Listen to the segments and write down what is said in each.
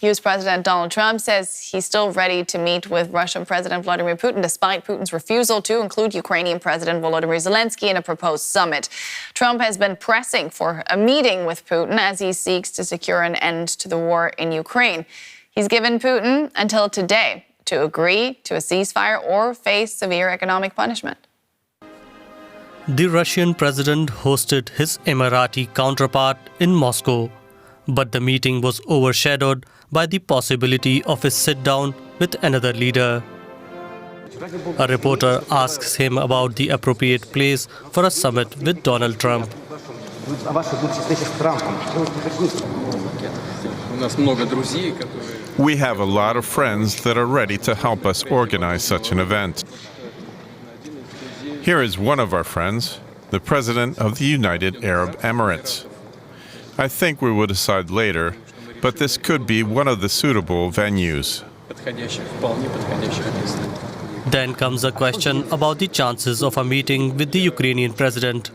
U.S. President Donald Trump says he's still ready to meet with Russian President Vladimir Putin despite Putin's refusal to include Ukrainian President Volodymr Zelenskyy in a proposed summit. Trump has been pressing for a meeting with Putin as he seeks to secure an end to the war in Ukraine. He's given Putin until today to agree to a ceasefire or face severe economic punishment. The Russian president hosted his Emirati counterpart in Moscow, but the meeting was overshadowed by the possibility of a sit-down with another leader. A reporter asks him about the appropriate place for a summit with Donald Trump. We have a lot of friends that are ready to help us organize such an event. Here is one of our friends, the President of the United Arab Emirates. I think we will decide later, but this could be one of the suitable venues. Then comes a question about the chances of a meeting with the Ukrainian president.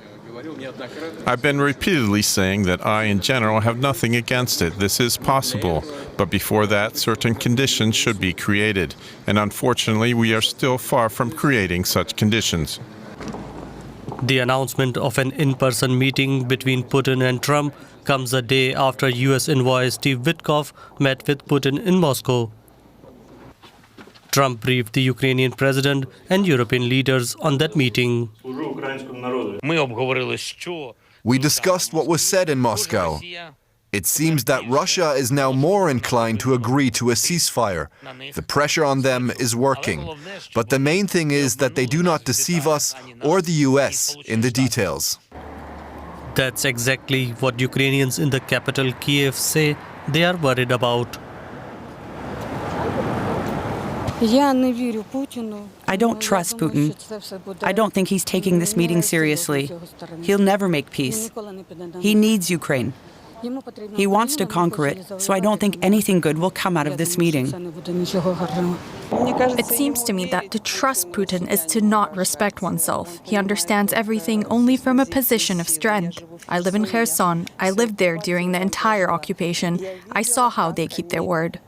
I've been repeatedly saying that I, in general, have nothing against it. This is possible. But before that, certain conditions should be created. And unfortunately, we are still far from creating such conditions. The announcement of an in-person meeting between Putin and Trump comes a day after U.S. envoy Steve Witkoff met with Putin in Moscow. Trump briefed the Ukrainian president and European leaders on that meeting. We discussed what was said in Moscow. It seems that Russia is now more inclined to agree to a ceasefire. The pressure on them is working. But the main thing is that they do not deceive us or the US in the details. That's exactly what Ukrainians in the capital Kiev say they are worried about. I don't trust Putin. I don't think he's taking this meeting seriously. He'll never make peace. He needs Ukraine. He wants to conquer it, so I don't think anything good will come out of this meeting. It seems to me that to trust Putin is to not respect oneself. He understands everything only from a position of strength. I live in Kherson. I lived there during the entire occupation. I saw how they keep their word.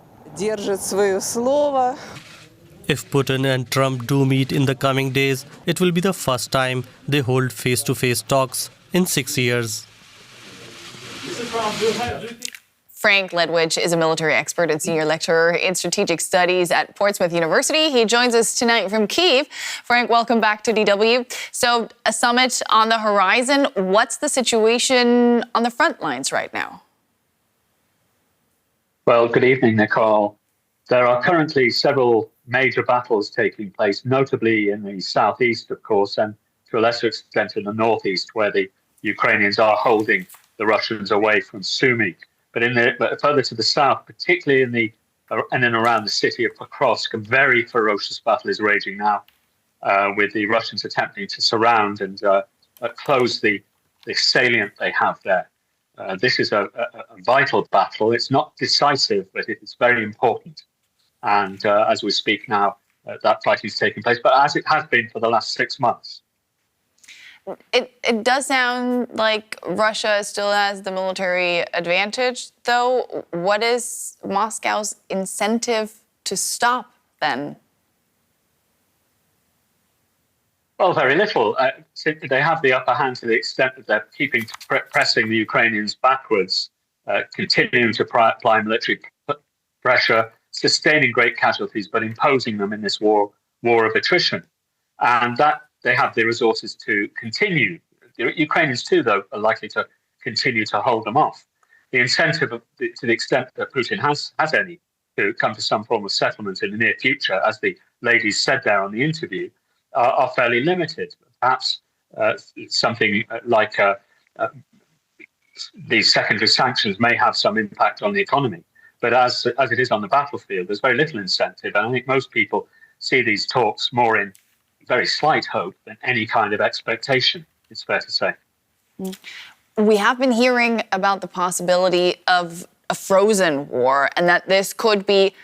If Putin and Trump do meet in the coming days, it will be the first time they hold face-to-face talks in 6 years. Frank Ledwidge is a military expert and senior lecturer in strategic studies at Portsmouth University. He joins us tonight from Kyiv. Frank, welcome back to DW. So, a summit on the horizon. What's the situation on the front lines right now? Well, good evening, Nicole. There are currently several major battles taking place, notably in the southeast, of course, and to a lesser extent in the northeast, where the Ukrainians are holding the Russians away from Sumy. But further to the south, particularly in and around the city of Pabriks, a very ferocious battle is raging now, with the Russians attempting to surround and close the salient they have there. This is a vital battle. It's not decisive, but it's very important. And as we speak now, that fighting is taking place, but as it has been for the last 6 months. It does sound like Russia still has the military advantage, though. What is Moscow's incentive to stop, then? Well, very little. They have the upper hand to the extent that they're pressing the Ukrainians backwards, continuing to apply military pressure, sustaining great casualties, but imposing them in this war of attrition. And that they have the resources to continue. The Ukrainians, too, though, are likely to continue to hold them off. The incentive, to the extent that Putin has any, to come to some form of settlement in the near future, as the ladies said there on the interview, are fairly limited. Perhaps something like these secondary sanctions may have some impact on the economy. But as it is on the battlefield, there's very little incentive. And I think most people see these talks more in very slight hope than any kind of expectation, it's fair to say. We have been hearing about the possibility of a frozen war and that this could be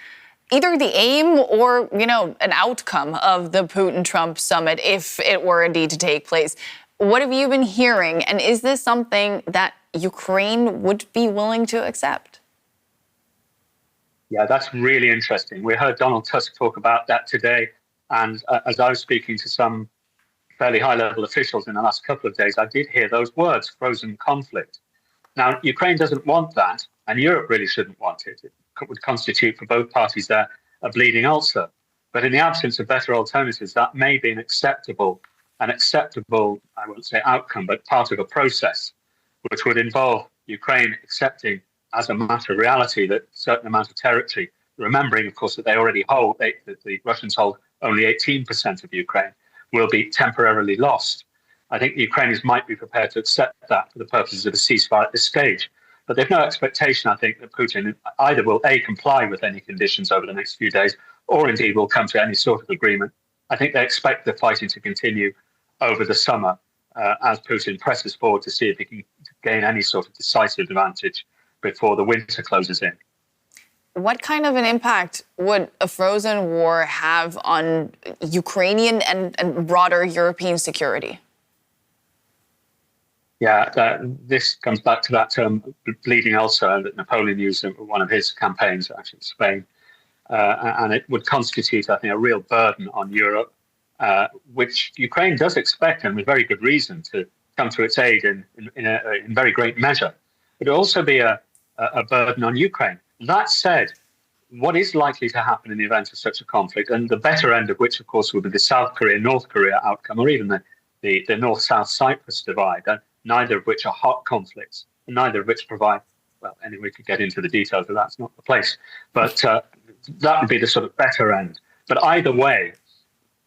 either the aim or, an outcome of the Putin-Trump summit if it were indeed to take place. What have you been hearing? And is this something that Ukraine would be willing to accept? Yeah, that's really interesting. We heard Donald Tusk talk about that today. And as I was speaking to some fairly high-level officials in the last couple of days, I did hear those words, frozen conflict. Now, Ukraine doesn't want that, and Europe really shouldn't want it. It would constitute for both parties there a bleeding ulcer. But in the absence of better alternatives, that may be an acceptable, I won't say outcome, but part of a process, which would involve Ukraine accepting as a matter of reality that a certain amount of territory, remembering, of course, that they already hold, that the Russians hold only 18% of Ukraine, will be temporarily lost. I think the Ukrainians might be prepared to accept that for the purposes of a ceasefire at this stage. But they've no expectation, I think, that Putin either will, A, comply with any conditions over the next few days, or indeed will come to any sort of agreement. I think they expect the fighting to continue over the summer as Putin presses forward to see if he can gain any sort of decisive advantage before the winter closes in. What kind of an impact would a frozen war have on Ukrainian and broader European security? Yeah, this comes back to that term, bleeding ulcer, that Napoleon used in one of his campaigns, actually, in Spain. And it would constitute, I think, a real burden on Europe, which Ukraine does expect, and with very good reason, to come to its aid in very great measure. It would also be a burden on Ukraine. That said, what is likely to happen in the event of such a conflict, and the better end of which, of course, would be the South Korea-North Korea outcome, or even the North-South Cyprus divide, neither of which are hot conflicts, and neither of which provide, well, anyway, we could get into the details, but that's not the place. But that would be the sort of better end. But either way,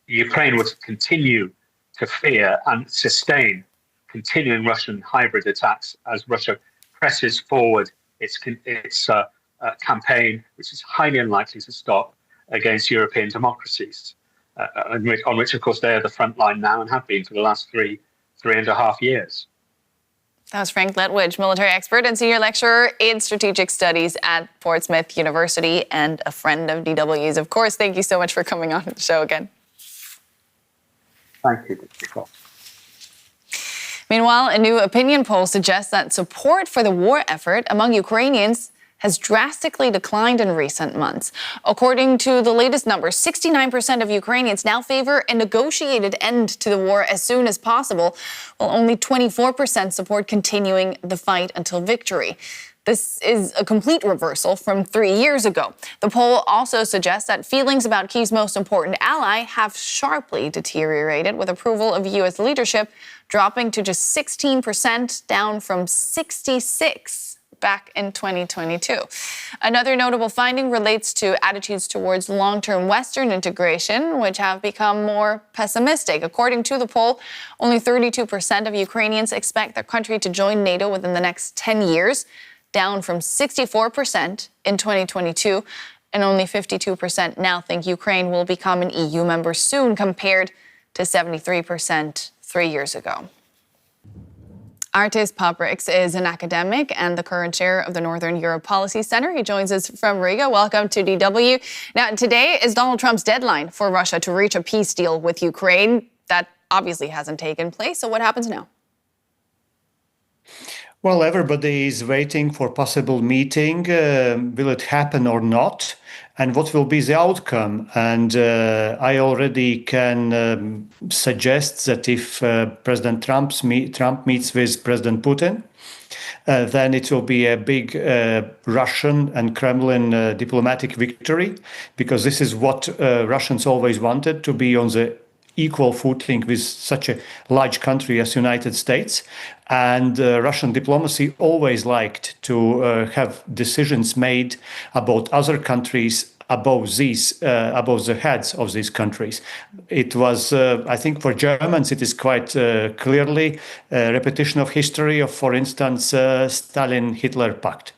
Ukraine would continue to fear and sustain continuing Russian hybrid attacks as Russia presses forward its campaign, which is highly unlikely to stop, against European democracies, on which, of course, they are the front line now and have been for the last three and a half years. That was Frank Ledwidge, military expert and senior lecturer in strategic studies at Portsmouth University and a friend of DW's. Of course, thank you so much for coming on the show again. Thank you. Meanwhile, a new opinion poll suggests that support for the war effort among Ukrainians has drastically declined in recent months. According to the latest numbers, 69% of Ukrainians now favor a negotiated end to the war as soon as possible, while only 24% support continuing the fight until victory. This is a complete reversal from 3 years ago. The poll also suggests that feelings about Kyiv's most important ally have sharply deteriorated, with approval of U.S. leadership dropping to just 16%, down from 66% back in 2022. Another notable finding relates to attitudes towards long-term Western integration, which have become more pessimistic. According to the poll, only 32% of Ukrainians expect their country to join NATO within the next 10 years, down from 64% in 2022, and only 52% now think Ukraine will become an EU member soon, compared to 73% 3 years ago. Artis Pabriks is an academic and the current chair of the Northern Europe Policy Center. He joins us from Riga. Welcome to DW. Now, today is Donald Trump's deadline for Russia to reach a peace deal with Ukraine. That obviously hasn't taken place. So what happens now? Well, everybody is waiting for possible meeting. Will it happen or not? And what will be the outcome? And I already can suggest that if President Trump meets with President Putin, then it will be a big Russian and Kremlin diplomatic victory, because this is what Russians always wanted, to be on the equal footing with such a large country as United States. And Russian diplomacy always liked to have decisions made about other countries above the heads of these countries. It was, I think, for Germans, it is quite clearly a repetition of history of, for instance, Stalin-Hitler pact.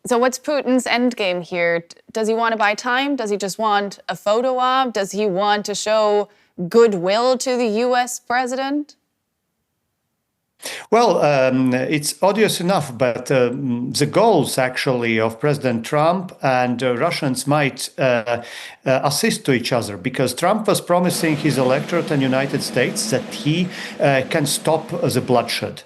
So what's Putin's endgame here? Does he want to buy time? Does he just want a photo op? Does he want to show goodwill to the U.S. president? Well, it's obvious enough, but the goals actually of President Trump and Russians might assist to each other, because Trump was promising his electorate and United States that he can stop the bloodshed.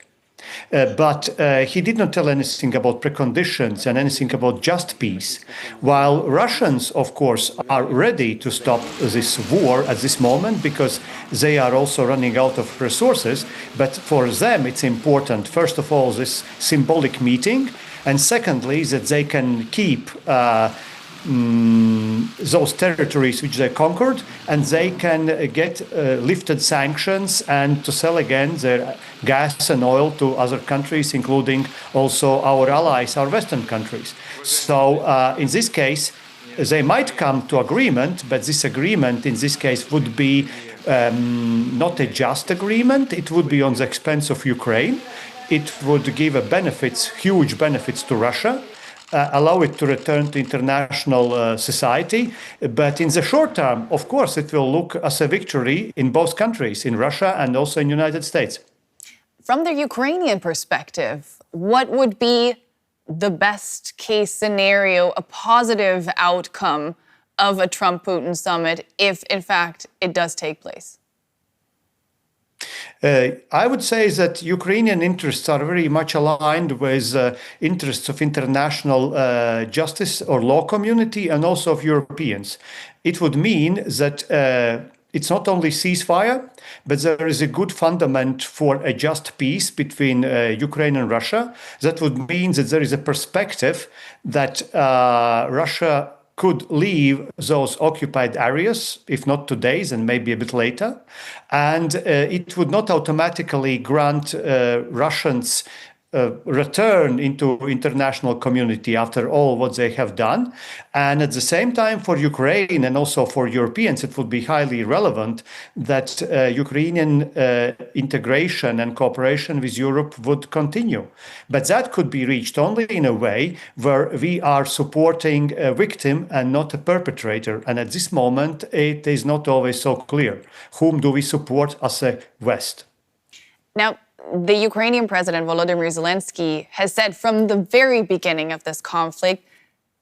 But he did not tell anything about preconditions and anything about just peace. While Russians, of course, are ready to stop this war at this moment because they are also running out of resources. But for them, it's important, first of all, this symbolic meeting, and secondly, that they can keep those territories which they conquered, and they can get lifted sanctions and to sell again their gas and oil to other countries, including also our allies, our Western countries. So in this case, they might come to agreement, but this agreement in this case would be not a just agreement. It would be on the expense of Ukraine. It would give huge benefits to Russia, allow it to return to international society. But in the short term, of course, it will look as a victory in both countries, in Russia and also in the United States. From the Ukrainian perspective, what would be the best case scenario, a positive outcome of a Trump-Putin summit if, in fact, it does take place? I would say that Ukrainian interests are very much aligned with interests of international justice or law community and also of Europeans. It would mean that it's not only ceasefire, but there is a good fundament for a just peace between Ukraine and Russia. That would mean that there is a perspective that Russia could leave those occupied areas, if not today, then maybe a bit later. And it would not automatically grant Russians return into international community after all what they have done. And at the same time, for Ukraine and also for Europeans, it would be highly relevant that Ukrainian integration and cooperation with Europe would continue. But that could be reached only in a way where we are supporting a victim and not a perpetrator. And at this moment, it is not always so clear. Whom do we support as a West? Now, the Ukrainian President Volodymyr Zelenskyy has said from the very beginning of this conflict,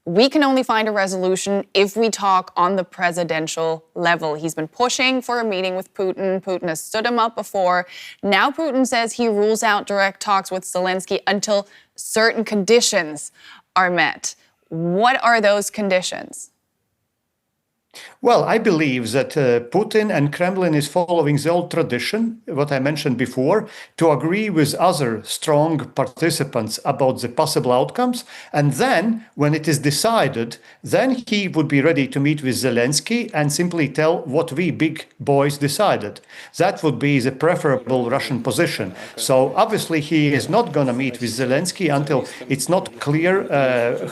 we can only find a resolution if we talk on the presidential level. He's been pushing for a meeting with Putin. Putin has stood him up before. Now Putin says he rules out direct talks with Zelenskyy until certain conditions are met. What are those conditions? Well, I believe that Putin and Kremlin is following the old tradition, what I mentioned before, to agree with other strong participants about the possible outcomes. And then, when it is decided, then he would be ready to meet with Zelenskyy and simply tell what we big boys decided. That would be the preferable Russian position. So obviously he is not going to meet with Zelenskyy until it's not clear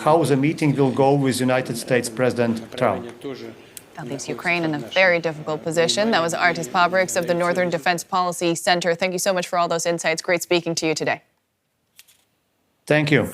how the meeting will go with United States President Trump. That leaves Ukraine in a very difficult position. That was Artis Pabriks of the Northern Defense Policy Center. Thank you so much for all those insights. Great speaking to you today. Thank you.